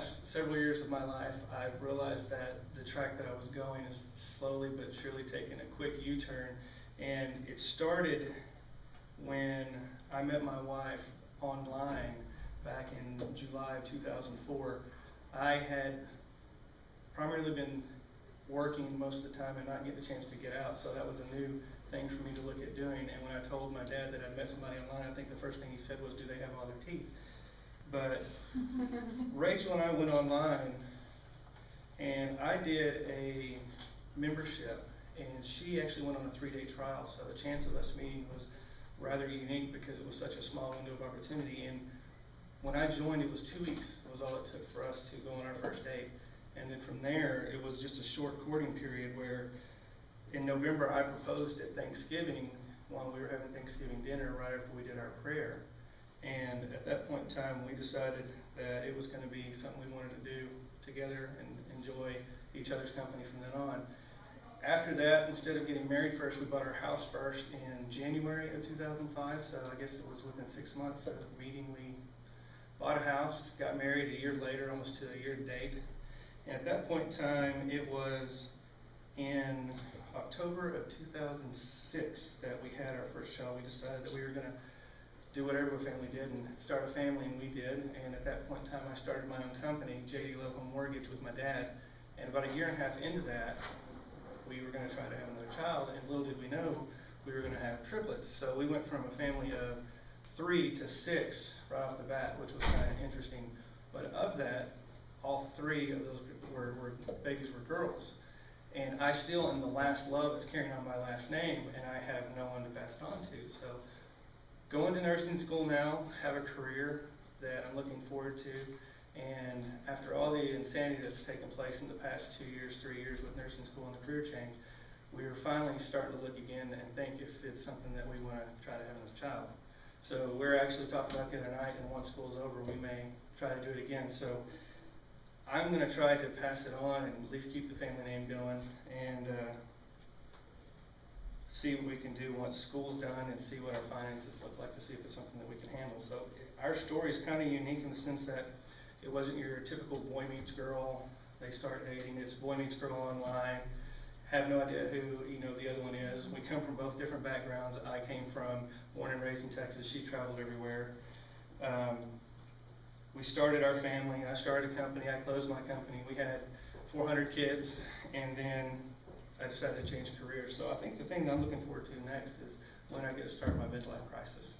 last several years of my life, I've realized that the track that I was going is slowly but surely taking a quick U-turn. And it started when I met my wife online back in July of 2004. I had primarily been working most of the time and not getting a chance to get out, so that was a new thing for me to look at doing. And when I told my dad that I'd met somebody online, I think the first thing he said was, "Do they have all their teeth?" But Rachel and I went online, and I did a membership, and she actually went on a 3-day trial, so the chance of us meeting was rather unique because it was such a small window of opportunity. And when I joined, it was 2 weeks was all it took for us to go on our first date. And then from there, it was just a short courting period where in November I proposed at Thanksgiving while we were having Thanksgiving dinner right after we did our prayer. And at that point in time, we decided that it was going to be something we wanted to do together and enjoy each other's company from then on. After that, instead of getting married first, we bought our house first in January of 2005. So I guess it was within 6 months of meeting, we bought a house, got married a year later, almost to a year to date. And at that point in time, it was in October of 2006 that we had our first child. We decided that we were going to do what every family did and start a family, and we did. And at that point in time, I started my own company, JD Local Mortgage, with my dad. And about a year and a half into that, we were going to try to have another child, and little did we know we were going to have triplets. So we went from a family of 3 to 6 right off the bat, which was kind of interesting. But of that, all 3 of those babies were girls. And I still am the last love that's carrying on my last name, and I have no one to pass it on to. So going to nursing school now, have a career that I'm looking forward to. And after all the insanity that's taken place in the past 2 years, 3 years with nursing school and the career change, we were finally starting to look again and think if it's something that we want to try to have as a child. So we're actually talking about the other night, and once school's over, we may try to do it again. So I'm going to try to pass it on and at least keep the family name going and see what we can do once school's done and see what our finances look like to see if it's something that we can handle. So our story is kind of unique in the sense that it wasn't your typical boy meets girl, they start dating. It's boy meets girl online, have no idea who the other one is. We come from both different backgrounds. I came from, born and raised in Texas. She traveled everywhere. We started our family. I started a company. I closed my company. We had 400 kids, and then I decided to change careers. So I think the thing that I'm looking forward to next is when I get to start my midlife crisis.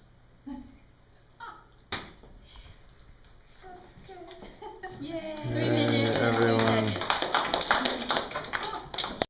That's good. Yay!